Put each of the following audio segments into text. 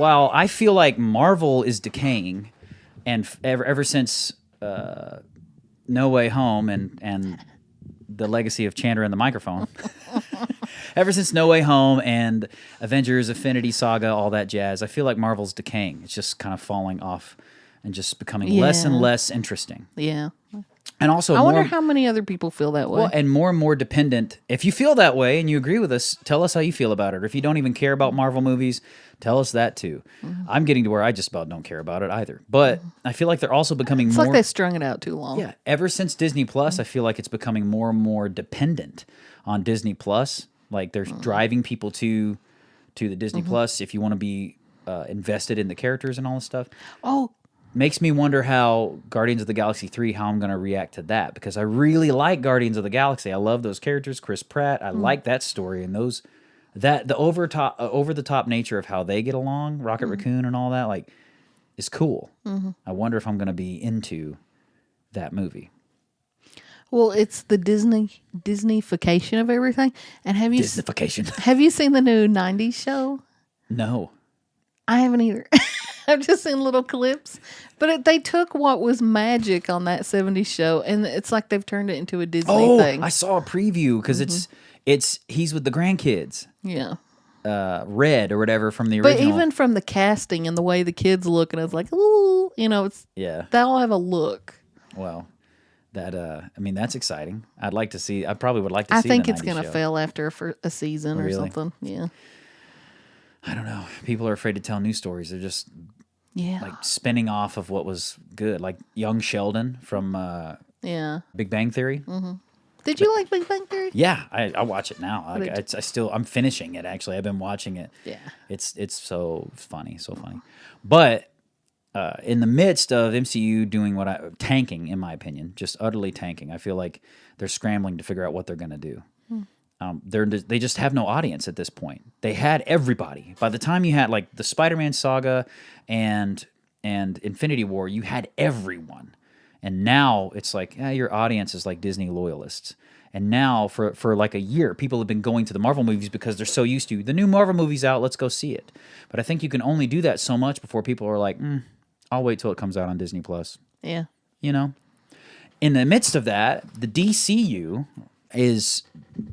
while I feel like Marvel is decaying, and ever since No Way Home and the legacy of Chandra and the microphone, ever since No Way Home and Avengers, Infinity Saga, all that jazz, I feel like Marvel's decaying. It's just kind of falling off and just becoming less and less interesting. Yeah. And also, I wonder how many other people feel that way. Well, and more dependent. If you feel that way and you agree with us, tell us how you feel about it. Or if you don't even care about Marvel movies, tell us that too. I'm getting to where I just about don't care about it either. But I feel like they're also becoming it's more... like they strung it out too long. Yeah. Ever since Disney Plus, I feel like it's becoming more and more dependent on Disney Plus. Like they're driving people to the Disney Plus if you want to be invested in the characters and all this stuff. Oh, makes me wonder how Guardians of the Galaxy 3, how I'm going to react to that, because I really like Guardians of the Galaxy. I love those characters, Chris Pratt. I like that story and the over the top nature of how they get along, Rocket Raccoon and all that, like, is cool. I wonder if I'm going to be into that movie. Well, it's the Disney-fication of everything. And have you Disney-fication. Have you seen the new 90s show? No. I haven't either. I've just seen little clips. But they took what was magic on that 70s show, and it's like they've turned it into a Disney thing. I saw a preview, because he's with the grandkids. Yeah. Red or whatever from the original. But even from the casting and the way the kids look, and it's like, ooh, it's... Yeah. They all have a look. Well... that's exciting. I'd like to see. I probably would like to see. I think the it's going to fail after a season or something. Yeah. I don't know. People are afraid to tell new stories. They're just like spinning off of what was good, like young Sheldon from Big Bang Theory. Did you like Big Bang Theory? Yeah, I watch it now. I'm finishing it actually. I've been watching it. Yeah, it's so funny, But in the midst of MCU doing tanking, in my opinion, just utterly tanking, I feel like they're scrambling to figure out what they're going to do. They just have no audience at this point. They had everybody. By the time you had like the Spider-Man saga and Infinity War, you had everyone. And now it's like, your audience is like Disney loyalists. And now for like a year, people have been going to the Marvel movies because they're so used to the new Marvel movie's out, let's go see it. But I think you can only do that so much before people are like, I'll wait till it comes out on Disney Plus. Yeah. In the midst of that, the DCEU is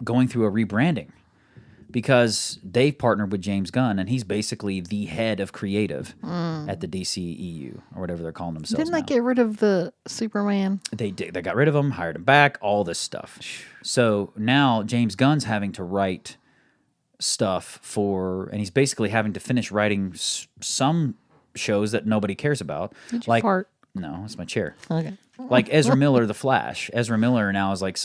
going through a rebranding because they've partnered with James Gunn, and he's basically the head of creative at the DCEU, or whatever they're calling themselves. Didn't they get rid of the Superman? They did. They got rid of him, hired him back, all this stuff. So now James Gunn's having to write stuff and he's basically having to finish writing some shows that nobody cares about. Did you fart? No, it's my chair. Okay. Like Ezra Miller, The Flash. Ezra Miller now is like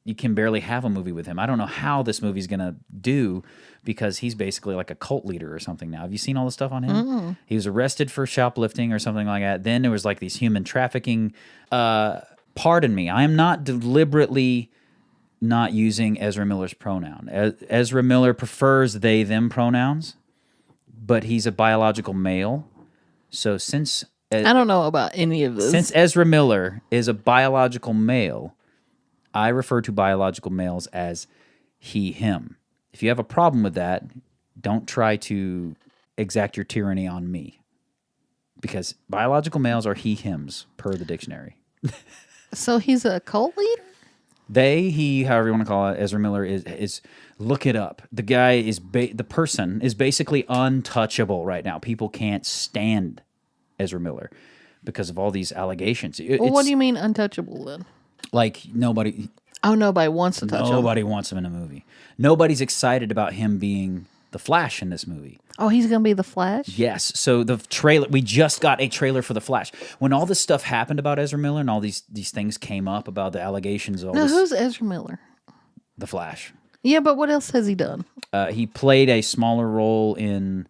you can barely have a movie with him. I don't know how this movie's going to do because he's basically like a cult leader or something now. Have you seen all the stuff on him? He was arrested for shoplifting or something like that. Then there was like these human trafficking. Pardon me, I am not deliberately not using Ezra Miller's pronoun. Ezra Miller prefers they, them pronouns, but he's a biological male. So since... I don't know about any of this. Since Ezra Miller is a biological male, I refer to biological males as he, him. If you have a problem with that, don't try to exact your tyranny on me. Because biological males are he, hims, per the dictionary. So he's a cult leader? He, however you want to call it, Ezra Miller is look it up. The guy is, the person is basically untouchable right now. People can't stand Ezra Miller because of all these allegations. Well, what do you mean untouchable then? Like nobody... Oh, nobody wants to touch him. Nobody wants him in a movie. Nobody's excited about him being the Flash in this movie. Oh, he's going to be the Flash? Yes. So the trailer, we just got a trailer for the Flash. When all this stuff happened about Ezra Miller and all these things came up about the allegations, who's Ezra Miller? The Flash. Yeah, but what else has he done? He played a smaller role in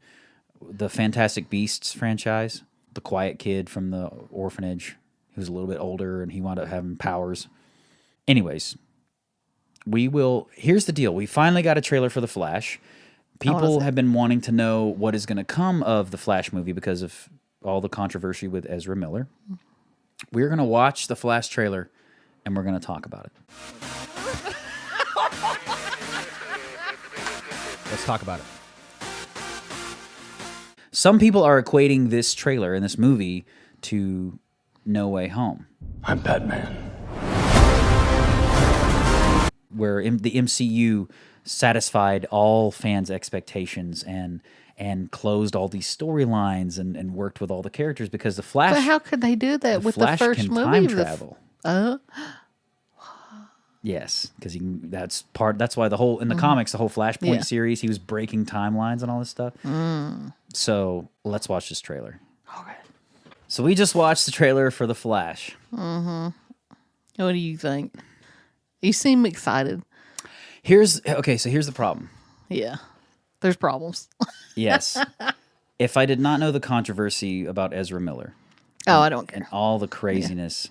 the Fantastic Beasts franchise. The quiet kid from the orphanage. He was a little bit older and he wound up having powers. Anyways, here's the deal. We finally got a trailer for The Flash. People have been wanting to know what is going to come of the Flash movie because of all the controversy with Ezra Miller. We're going to watch the Flash trailer and we're going to talk about it. Let's talk about it. Some people are equating this trailer and this movie to No Way Home. I'm Batman. Where the MCU satisfied all fans' expectations and closed all these storylines and worked with all the characters because the Flash. But how could they do that with the Flash first can movie? time travel. Oh, Yes, because that's why the whole in the comics, the whole Flashpoint series, he was breaking timelines and all this stuff. So let's watch this trailer. okay. So we just watched the trailer for the Flash. What do you think? You seem excited. Here's the problem. Yeah, there's problems. Yes, if I did not know the controversy about Ezra Miller Oh, I don't care. and all the craziness,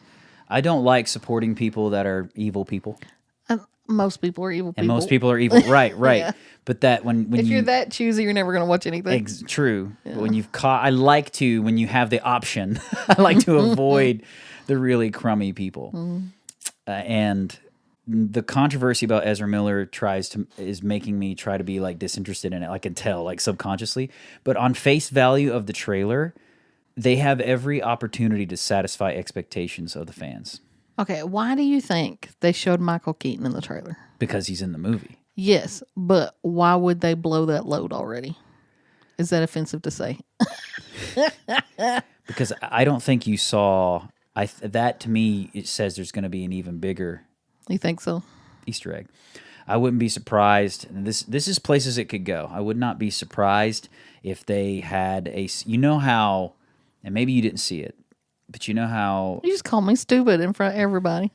I don't like supporting people that are evil people. Most people are evil people. And most people are evil. Right. Yeah. But that when If you, you're that choosy, you're never going to watch anything. True. But when you've caught, I like to, when you have the option, I like to avoid the really crummy people. And the controversy about Ezra Miller is making me try to be like disinterested in it. I can tell, like subconsciously. But on face value of the trailer, they have every opportunity to satisfy expectations of the fans Okay, why do you think they showed Michael Keaton in the trailer? because he's in the movie. Yes, but why would they blow that load already? Is that offensive to say? Because I don't think you saw that. To me, it says there's going to be an even bigger You think so? Easter egg. I wouldn't be surprised. And this is places it could go. I would not be surprised if they had how, and maybe you didn't see it, but you know how You just called me stupid in front of everybody.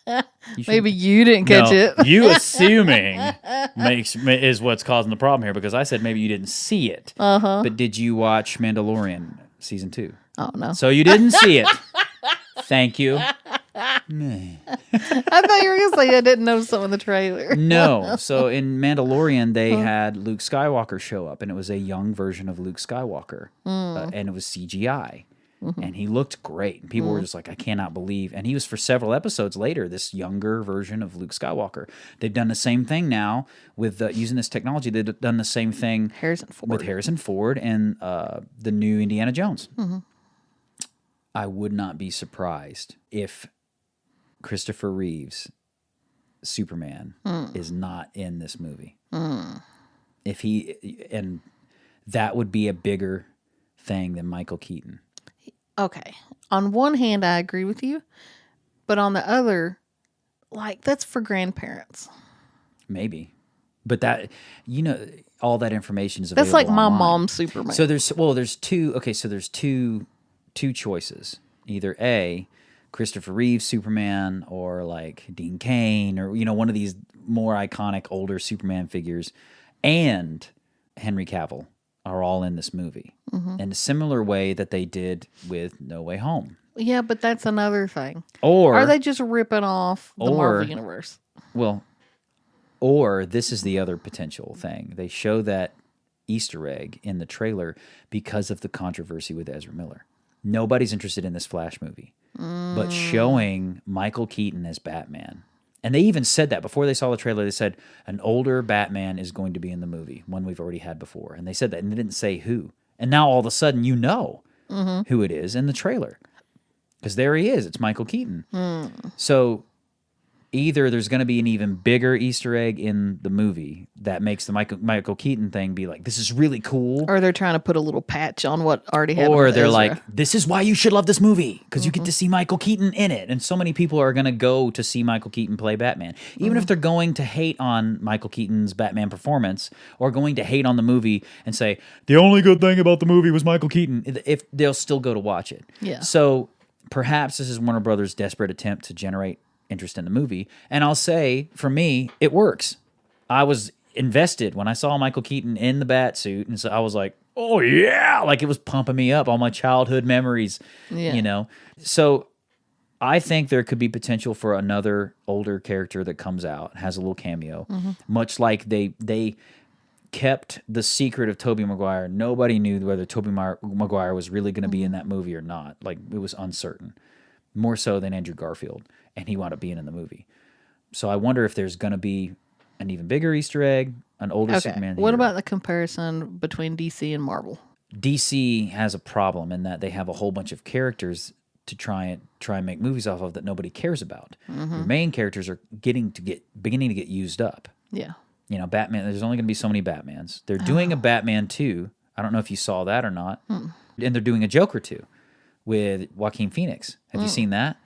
you should- Maybe you didn't catch it. You assuming is what's causing the problem here because I said maybe you didn't see it. But did you watch Mandalorian season 2? Oh, no. So you didn't see it. Thank you. I thought you were going to say I didn't know some of the trailer. No. So in Mandalorian, they had Luke Skywalker show up, and it was a young version of Luke Skywalker, and it was CGI. And he looked great. And people were just like, I cannot believe. And he was for several episodes later, this younger version of Luke Skywalker. They've done the same thing now with using this technology. They've done the same thing with Harrison Ford and the new Indiana Jones. I would not be surprised if Christopher Reeve's Superman is not in this movie. And that would be a bigger thing than Michael Keaton. Okay. On one hand, I agree with you. But on the other, like, that's for grandparents. Maybe. But that, all that information is available That's like my online. mom's Superman. So there's two choices. Either A, Christopher Reeve's Superman, or like Dean Cain, or one of these more iconic older Superman figures, and Henry Cavill are all in this movie. In a similar way that they did with No Way Home. Yeah, but that's another thing. Or are they just ripping off the Marvel Universe? Well, or this is the other potential thing. They show that Easter egg in the trailer because of the controversy with Ezra Miller. Nobody's interested in this Flash movie. But showing Michael Keaton as Batman. And they even said that before they saw the trailer. They said an older Batman is going to be in the movie, one we've already had before. And they said that, and they didn't say who. And now all of a sudden you know who it is in the trailer. Because there he is. It's Michael Keaton. So either there's going to be an even bigger Easter egg in the movie that makes the Michael Keaton thing be like, this is really cool. Or they're trying to put a little patch on what already happened. Or with they're Ezra. like, this is why you should love this movie, because you get to see Michael Keaton in it. And so many people are going to go to see Michael Keaton play Batman. Even if they're going to hate on Michael Keaton's Batman performance or going to hate on the movie and say, the only good thing about the movie was Michael Keaton, if they'll still go to watch it. Yeah. So perhaps this is Warner Brothers' desperate attempt to generate interest in the movie. And I'll say, for me, it works. I was invested when I saw Michael Keaton in the bat suit, and so I was like, oh yeah, like it was pumping me up, all my childhood memories, So I think there could be potential for another older character that comes out, has a little cameo, much like they kept the secret of Tobey Maguire. Nobody knew whether Tobey Maguire was really going to be in that movie or not. Like, it was uncertain, more so than Andrew Garfield. And he wound up being in the movie. So I wonder if there's going to be an even bigger Easter egg, an older Superman. What about the comparison between DC and Marvel? DC has a problem in that they have a whole bunch of characters to try and make movies off of that nobody cares about. Your main characters are beginning to get used up. Yeah. You know, Batman. There's only going to be so many Batmans. They're doing a Batman 2. I don't know if you saw that or not. And they're doing a Joker 2 with Joaquin Phoenix. Have you seen that?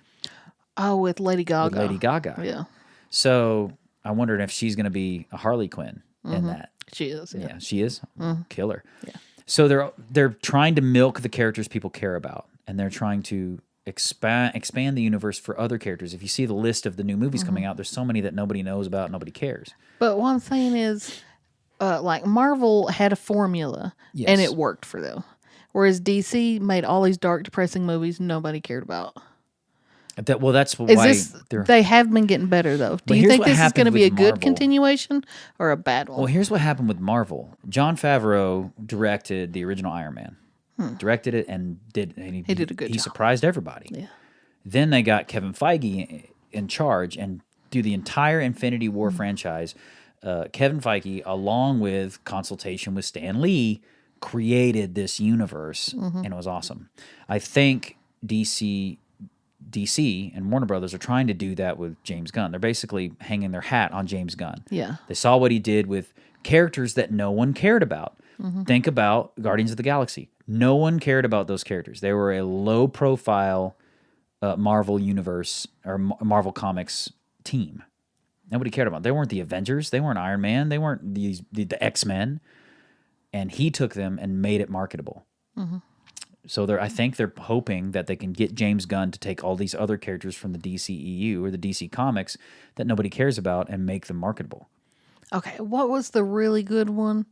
Oh, with Lady Gaga. With Lady Gaga. Yeah. So I wondered if she's going to be a Harley Quinn in that. She is. Yeah. She is. Killer. Yeah. So they're trying to milk the characters people care about, and they're trying to expand the universe for other characters. If you see the list of the new movies coming out, there's so many that nobody knows about, nobody cares. But what I'm saying is, like Marvel had a formula, and it worked for them. Whereas DC made all these dark, depressing movies nobody cared about. That's why they have been getting better, though. Do you think this is going to be a good continuation or a bad one? Well, here's what happened with Marvel. Jon Favreau directed the original Iron Man. Directed it and he did a good job. He surprised everybody. Yeah. Then they got Kevin Feige in charge, and through the entire Infinity War franchise, Kevin Feige, along with consultation with Stan Lee, created this universe, and it was awesome. I think DC and Warner Brothers are trying to do that with James Gunn. They're basically hanging their hat on James Gunn. Yeah. They saw what he did with characters that no one cared about. Think about Guardians of the Galaxy. No one cared about those characters. They were a low-profile Marvel Universe or Marvel Comics team. Nobody cared about them. They weren't the Avengers. They weren't Iron Man. They weren't the X-Men. And he took them and made it marketable. So I think they're hoping that they can get James Gunn to take all these other characters from the DCEU or the DC Comics that nobody cares about and make them marketable. Okay, what was the really good one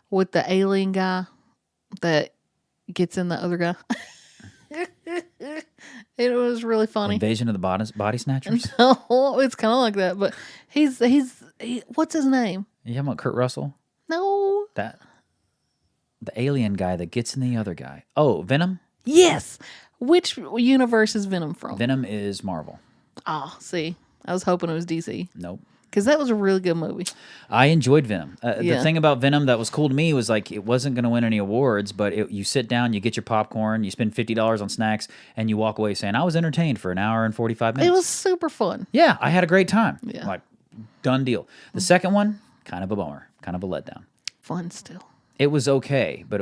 with the alien guy that gets in the other guy? It was really funny. Invasion of the Body Snatchers? No, it's kind of like that, but he's what's his name? You talking about Kurt Russell? No. The alien guy that gets in the other guy. Oh, Venom? Yes. Which universe is Venom from? Venom is Marvel. Oh, see. I was hoping it was DC. Nope. Because that was a really good movie. I enjoyed Venom. The thing about Venom that was cool to me was like it wasn't going to win any awards, but you sit down, you get your popcorn, you spend $50 on snacks, and you walk away saying, I was entertained for an hour and 45 minutes. It was super fun. Yeah, I had a great time. Yeah. Like, done deal. The second one, kind of a bummer, kind of a letdown. Fun still. It was okay, but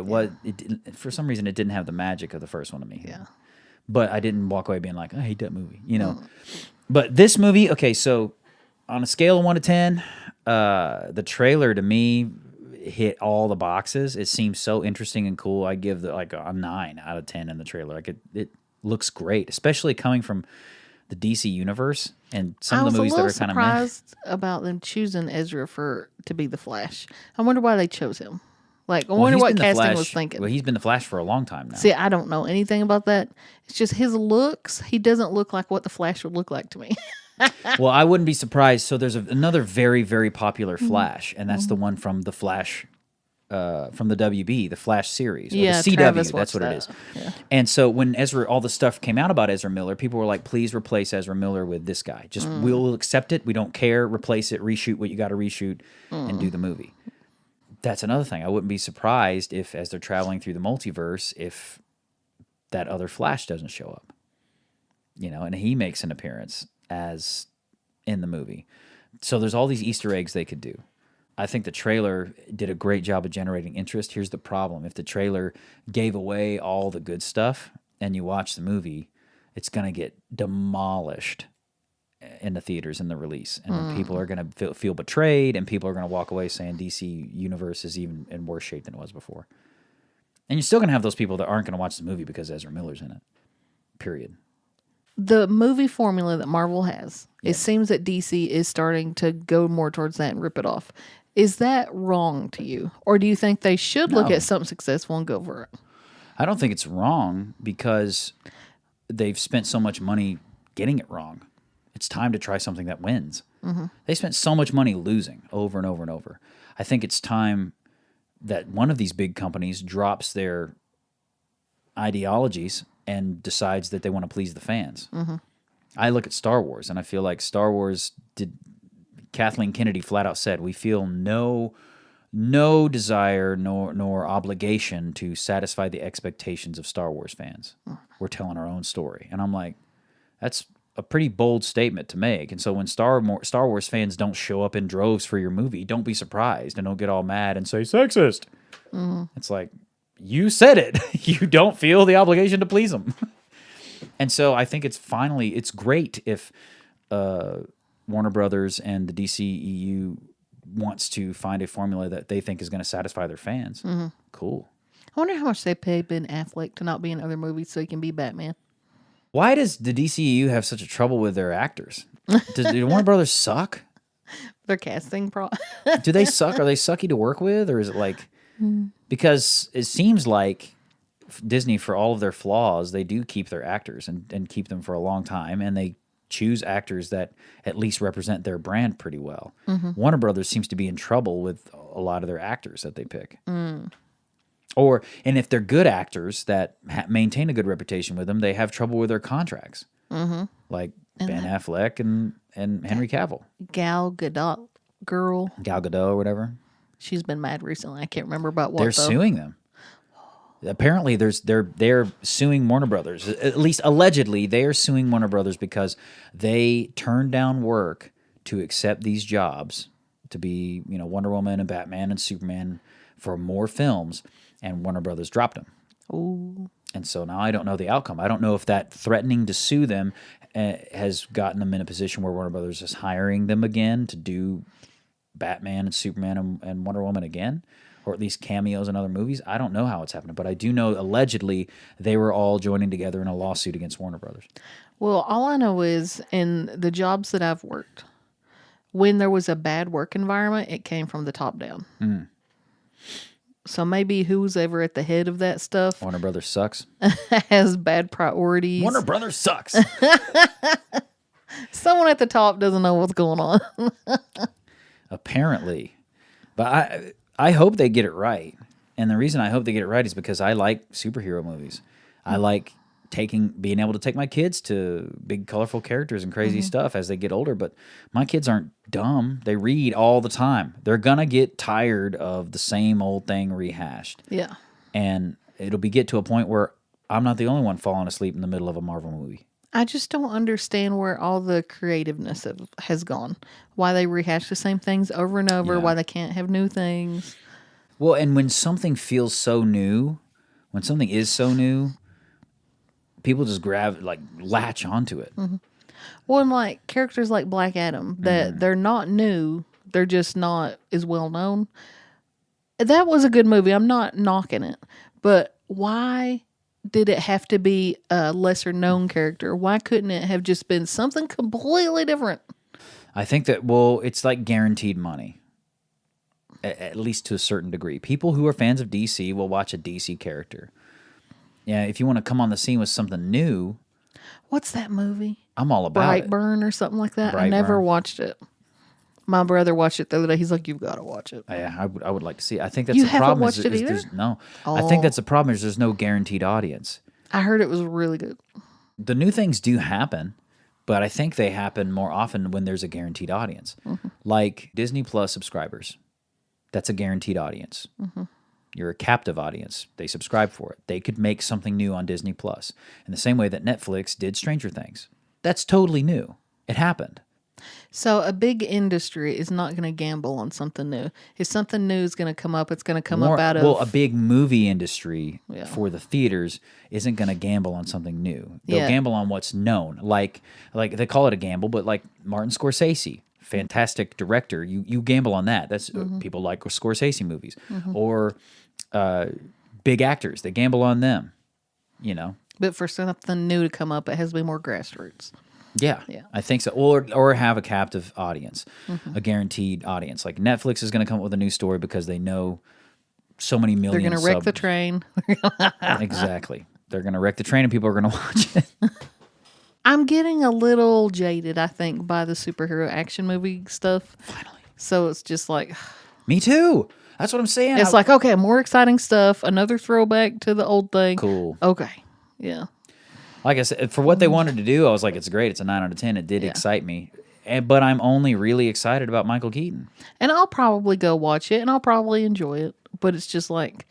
for some reason it didn't have the magic of the first one to me. Yeah. But I didn't walk away being like, I hate that movie, you know. But this movie, okay, so on a scale of 1 to 10, the trailer to me hit all the boxes. It seems so interesting and cool. I give like a 9 out of 10 in the trailer. Like it looks great, especially coming from the DC universe and some of the movies that are kind of surprised about them choosing Ezra to be the Flash. I wonder why they chose him. Like, I wonder what casting was thinking. Well, he's been the Flash for a long time now. See, I don't know anything about that. It's just his looks. He doesn't look like what the Flash would look like to me. Well, I wouldn't be surprised. So there's another very, very popular Flash, and that's the one from the Flash, from the WB, the Flash series, or the CW. That's what it is. Yeah. And so when all the stuff came out about Ezra Miller, people were like, "Please replace Ezra Miller with this guy. Just we'll accept it. We don't care. Replace it. Reshoot what you got to reshoot, and do the movie." That's another thing. I wouldn't be surprised if, as they're traveling through the multiverse, if that other Flash doesn't show up, you know, and he makes an appearance as in the movie. So there's all these Easter eggs they could do. I think the trailer did a great job of generating interest. Here's the problem. If the trailer gave away all the good stuff and you watch the movie, it's going to get demolished in the theaters in the release. And people are going to feel betrayed, and people are going to walk away saying DC Universe is even in worse shape than it was before. And you're still going to have those people that aren't going to watch the movie because Ezra Miller's in it. Period. The movie formula that Marvel has, it seems that DC is starting to go more towards that and rip it off. Is that wrong to you? Or do you think they should look at something successful and go for it? I don't think it's wrong because they've spent so much money getting it wrong. It's time to try something that wins. They spent so much money losing over and over and over. I think it's time that one of these big companies drops their ideologies and decides that they want to please the fans. I look at Star Wars, and I feel like Star Wars Kathleen Kennedy flat out said, we feel no no desire nor obligation to satisfy the expectations of Star Wars fans. We're telling our own story. And I'm like, that's a pretty bold statement to make. And so when Star Wars fans don't show up in droves for your movie, don't be surprised and don't get all mad and say sexist. It's like, you said it. You don't feel the obligation to please them. And so I think it's great if Warner Brothers and the DCEU wants to find a formula that they think is going to satisfy their fans. Cool. I wonder how much they pay Ben Affleck to not be in other movies so he can be Batman. Why does the DCEU have such a trouble with their actors? Do Warner Brothers suck? Their casting Do they suck? Are they sucky to work with? Or is it like... Because it seems like Disney, for all of their flaws, they do keep their actors and keep them for a long time, and they choose actors that at least represent their brand pretty well. Warner Brothers seems to be in trouble with a lot of their actors that they pick. And if they're good actors that maintain a good reputation with them, they have trouble with their contracts. Like Ben Affleck and Henry Cavill. Gal Gadot girl. Gal Gadot or whatever. She's been mad recently. I can't remember about what. They're suing them. Apparently, they're suing Warner Brothers. At least allegedly, they are suing Warner Brothers because they turned down work to accept these jobs to be, Wonder Woman and Batman and Superman for more films, and Warner Brothers dropped them. Ooh. And so now I don't know the outcome. I don't know if that threatening to sue them has gotten them in a position where Warner Brothers is hiring them again to do Batman and Superman and Wonder Woman again, or at least cameos in other movies. I don't know how it's happening, but I do know allegedly they were all joining together in a lawsuit against Warner Brothers. Well, all I know is in the jobs that I've worked, when there was a bad work environment, it came from the top down. So maybe who's ever at the head of that stuff Warner Brothers sucks. has bad priorities. Warner Brothers sucks. Someone at the top doesn't know what's going on. Apparently. But I hope they get it right. And the reason I hope they get it right is because I like superhero movies. I like being able to take my kids to big, colorful characters and crazy stuff as they get older. But my kids aren't dumb. They read all the time. They're going to get tired of the same old thing rehashed. Yeah. And it'll get to a point where I'm not the only one falling asleep in the middle of a Marvel movie. I just don't understand where all the creativeness has gone. Why they rehash the same things over and over. Why they can't have new things. Well, and when something feels so new, when something is so new, people just latch onto it. Well, and like characters like Black Adam, that they're not new, they're just not as well known. That was a good movie. I'm not knocking it. But why did it have to be a lesser known character? Why couldn't it have just been something completely different? I think that, it's like guaranteed money, at least to a certain degree. People who are fans of DC will watch a DC character. Yeah, if you want to come on the scene with something new. What's that movie? I'm all about it. Brightburn or something like that? Brightburn. I never watched it. My brother watched it the other day. He's like, "You've got to watch it." Yeah, I would like to see it. I think that's You the haven't problem. watched it either? No. I think that's the problem is there's no guaranteed audience. I heard it was really good. The new things do happen, but I think they happen more often when there's a guaranteed audience. Like Disney Plus subscribers. That's a guaranteed audience. You're a captive audience. They subscribe for it. They could make something new on Disney Plus in the same way that Netflix did Stranger Things. That's totally new. It happened. So a big industry is not going to gamble on something new. If something new is going to come up, it's going to come up out of... Well, a big movie industry for the theaters isn't going to gamble on something new. They'll gamble on what's known. Like they call it a gamble, but like Martin Scorsese, fantastic director. You gamble on that. That's people like Scorsese movies. Or big actors. They gamble on them, But for something new to come up, it has to be more grassroots. Yeah, I think so. Or have a captive audience, a guaranteed audience. Like Netflix is going to come up with a new story because they know so many million. They're going to wreck the train. Exactly. They're going to wreck the train and people are going to watch it. I'm getting a little jaded, I think, by the superhero action movie stuff. Finally. So it's just like... Me too. That's what I'm saying. It's like, okay, more exciting stuff. Another throwback to the old thing. Cool. Okay. Yeah. Like I said, for what they wanted to do, I was like, it's great. It's a 9 out of 10. It did excite me. but I'm only really excited about Michael Keaton. And I'll probably go watch it, and I'll probably enjoy it. But it's just like...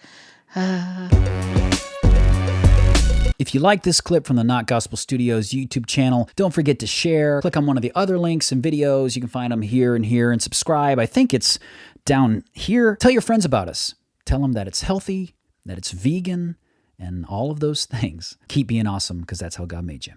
If you like this clip from the Not Gospel Studios YouTube channel, don't forget to share. Click on one of the other links and videos. You can find them here and here, and subscribe. I think it's down here. Tell your friends about us. Tell them that it's healthy, that it's vegan, and all of those things. Keep being awesome, because that's how God made you.